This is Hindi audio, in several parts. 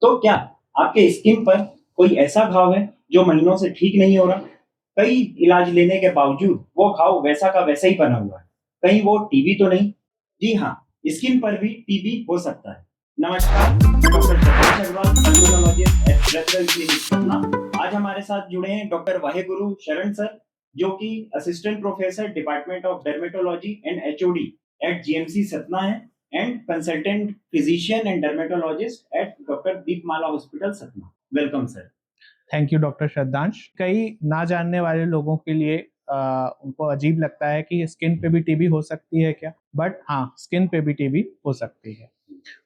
तो क्या आपके स्किन पर कोई ऐसा घाव है जो महीनों से ठीक नहीं हो रहा? कई इलाज लेने के बावजूद वो घाव वैसा का वैसा ही बना हुआ है। कहीं वो टीबी तो नहीं? जी हाँ, स्किन पर भी टीबी हो सकता है। नमस्कार, मैं doctor Satish Agarwal, pulmonologist at referral clinic Satna. आज हमारे साथ जुड़े हैं डॉक्टर वाहेगुरु शरण सर, जो कि assistant professor department of dermatology and HOD at GMC Satna है and consultant physician and dermatologist at doctor Deepmala hospital Satna. Welcome sir. Thank you doctor Shraddhansh. कई ना जानने वाले लोगों के लिए उनको अजीब लगता है कि स्किन पे भी टीबी हो सकती है क्या, बट हाँ, स्किन पे भी टीबी हो सकती है।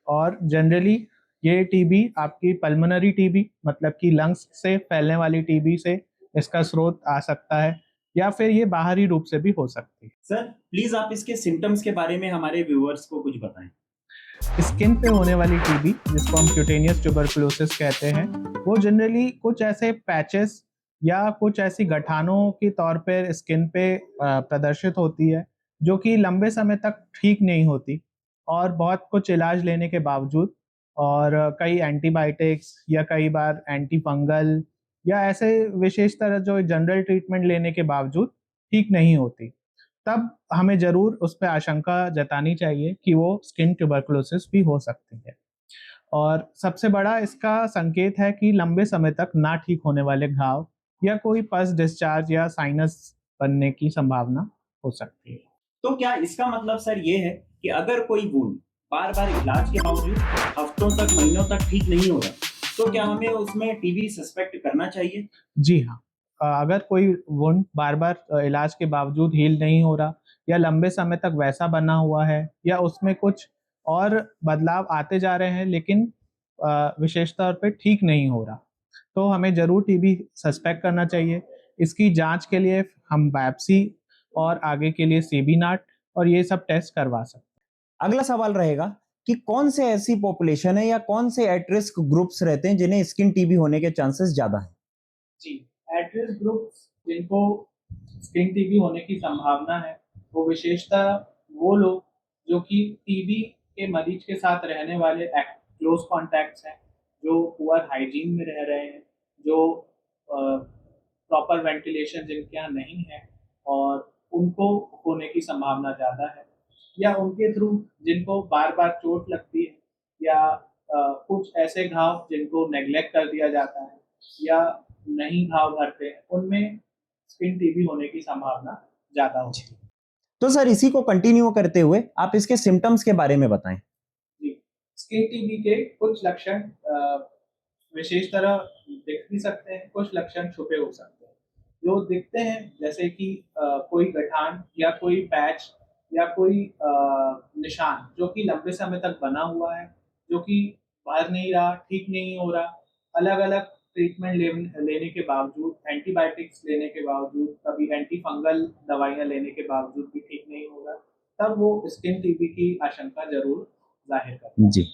और जनरली ये टीबी आपकी पल्मोनरी टीबी मतलब कि लंग्स से फैलने वाली टीबी से इसका स्रोत आ सकता है, या फिर ये बाहरी रूप से भी हो सकती है। सर प्लीज आप इसके सिम्टम्स के बारे में हमारे व्यूअर्स को कुछ बताएं। स्किन पे होने वाली टीबी, जिसको हम क्यूटेनियस ट्यूबरकुलोसिस कहते हैं, वो जनरली कुछ ऐसे पैचेस या कुछ ऐसी गठानों के तौर पर स्किन पे प्रदर्शित होती है, जो कि लंबे समय तक ठीक नहीं होती और बहुत कुछ इलाज लेने के बावजूद और कई एंटीबायोटिक्स या कई बार एंटी फंगल या ऐसे विशेष तरह जो जनरल ट्रीटमेंट लेने के बावजूद ठीक नहीं होती। तब हमें ज़रूर उस पे आशंका जतानी चाहिए कि वो स्किन ट्यूबरकुलोसिस भी हो सकती है। और सबसे बड़ा इसका संकेत है कि लंबे समय तक ना ठीक होने वाले घाव या कोई पस डिस्चार्ज या साइनस बनने की संभावना हो सकती है। तो क्या इसका मतलब सर ये है कि अगर कोई वुंड बार-बार इलाज के बावजूद हफ्तों तक, महीनों तक ठीक नहीं हो रहा, तो क्या हमें उसमें टीबी सस्पेक्ट करना चाहिए? जी हाँ, अगर कोई वुंड बार-बार इलाज के बावजूद हील नहीं हो रहा या लंबे समय तक वैसा बना हुआ है या उसमें कुछ और बदलाव आते जा रहे हैं लेकिन विशेष तौर पे ठीक नहीं हो रहा, तो हमें ज़रूर टीबी सस्पेक्ट करना चाहिए। इसकी जाँच के लिए हम बायोप्सी और आगे के लिए सीबी नाट और ये सब टेस्ट करवा सकते हैं। अगला सवाल रहेगा कि कौन से ऐसी पॉपुलेशन है या कौन से एट रिस्क ग्रुप्स रहते हैं जिन्हें स्किन टीबी होने के चांसेस ज़्यादा हैं? जी, एट रिस्क ग्रुप्स जिनको स्किन टीबी होने की संभावना है, वो विशेषतः वो लोग जो कि टीबी के मरीज के साथ रहने वाले क्लोज कॉन्टैक्ट्स हैं, जो पुअर हाइजीन में रह रहे हैं, जो प्रॉपर वेंटिलेशन जिनके यहाँ नहीं है और उनको होने की संभावना ज़्यादा है, या उनके थ्रू जिनको बार-बार चोट लगती है या कुछ ऐसे घाव जिनको नेग्लेक्ट कर दिया जाता है या नहीं घाव भरते हैं, उनमें स्किन टीबी होने की संभावना ज़्यादा होती है। तो सर इसी को कंटिन्यू करते हुए आप इसके सिम्पटम्स के बारे में बताएं। जी, स्किन टीबी के कुछ लक्षण विशेष तरह दिख भी सकते हैं, कुछ लक्षण छुपे हो सकते हैं। जो दिखते हैं जैसे कि कोई गठान या कोई पैच या कोई निशान जो कि लंबे समय तक बना हुआ है, जो कि भर नहीं रहा, ठीक नहीं हो रहा, अलग-अलग ट्रीटमेंट लेने के बावजूद, एंटीबायोटिक्स लेने के बावजूद, कभी एंटी फंगल दवाइयाँ लेने के बावजूद भी ठीक नहीं हो रहा, तब वो स्किन टीबी की आशंका ज़रूर ज़ाहिर करता है। जी।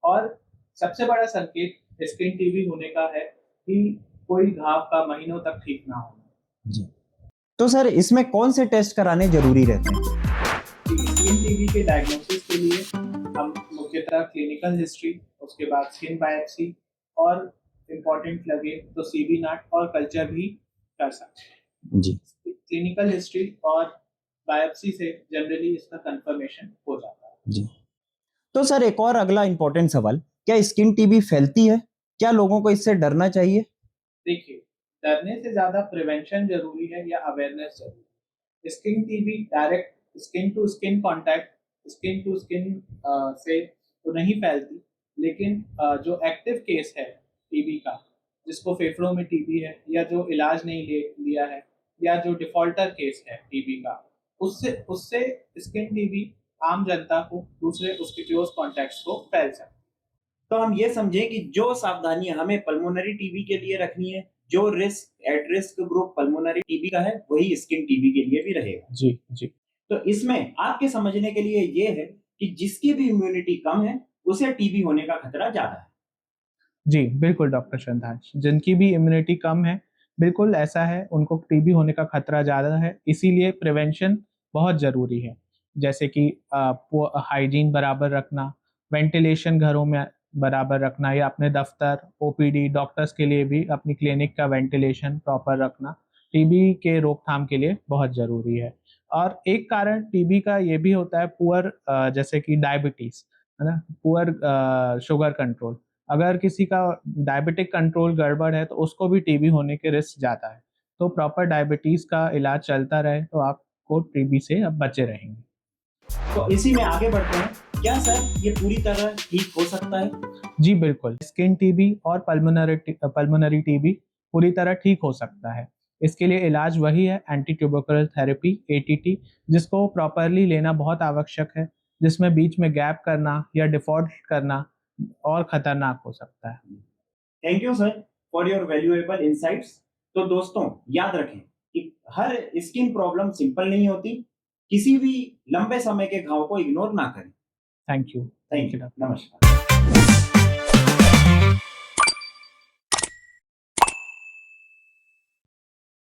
और सबसे बड़ा संकेत स्किन टीबी होने का है कि कोई घाव का महीनों तक ठीक ना होना। जी। तो सर इसमें कौन से टेस्ट कराने ज़रूरी रहते हैं? स्किन टीबी के डायग्नोसिस के लिए हम मुख्यतः क्लिनिकल हिस्ट्री, उसके बाद स्किन बायोप्सी और इम्पोर्टेंट लगे तो सीबी नाट और कल्चर भी कर सकते हैं। जी। क्लिनिकल हिस्ट्री और बायोप्सी से जनरली इसका कंफर्मेशन हो जाता है। जी। तो सर एक और अगला इम्पोर्टेंट सवाल, क्या स्किन टीबी फैलती है? क्या लोगों को इससे डरना चाहिए? देखिए, डरने से ज़्यादा प्रिवेंशन ज़रूरी है या अवेयरनेस ज़रूरी है। Skin TB direct skin to skin contact, skin to skin से तो नहीं फैलती, लेकिन जो एक्टिव केस है टीबी का, जिसको फेफड़ों में टीबी है या जो इलाज नहीं लिया है या जो डिफ़ॉल्टर केस है टीबी का, उससे उससे स्किन टीबी आम जनता को, दूसरे उसके क्लोज़ कॉन्टैक्ट्स को फैल सकती है। तो हम ये समझें कि जो सावधानियां हमें पल्मोनरी टीबी के लिए रखनी है, जो risk at risk group pulmonary TB का है, वही स्किन टीबी के लिए भी रहेगा। जी, जी। तो इसमें आपके समझने के लिए ये है कि जिसकी भी इम्यूनिटी कम है, उसे टीबी होने का खतरा ज़्यादा है। जी, बिल्कुल डॉक्टर श्रद्धांश। जिनकी भी इम्यूनिटी कम है, बिल्कुल ऐसा है, उनको टीबी होने का खतरा ज़्यादा है, इसीलिए प्रिवेंशन बहुत ज़रूरी है। जैसे कि हाइजीन बराबर रखना, वेंटिलेशन घरों में बराबर रखना या अपने दफ्तर, ओपीडी, डॉक्टर्स के लिए भी अपनी क्लिनिक का वेंटिलेशन प्रॉपर रखना टीबी के रोकथाम के लिए बहुत ज़रूरी है। और एक कारण टीबी का ये भी होता है पुअर जैसे कि डायबिटीज़, है ना? Poor sugar control. अगर किसी का डायबिटिक कंट्रोल गड़बड़ है तो उसको भी टीबी होने के रिस्क ज़्यादा है। तो प्रॉपर डायबिटीज़ का इलाज चलता रहे तो आपको टीबी से अब बचे रहेंगे। तो इसी में आगे बढ़ते हैं, क्या सर ये पूरी तरह ठीक हो सकता है? जी बिल्कुल, स्किन टीबी और पल्मोनरी टीबी पूरी तरह ठीक हो सकता है। इसके लिए इलाज वही है एंटी ट्यूबरकुलर थेरेपी एटीटी, जिसको प्रॉपरली लेना बहुत आवश्यक है, जिसमें बीच में गैप करना या डिफ़ॉल्ट करना और खतरनाक हो सकता है। Thank you sir for your valuable insights. तो दोस्तों याद रखें कि हर स्किन प्रॉब्लम सिंपल नहीं होती, किसी भी लंबे समय के घाव को इग्नोर ना करें। Thank you. थैंक यू, नमस्कार।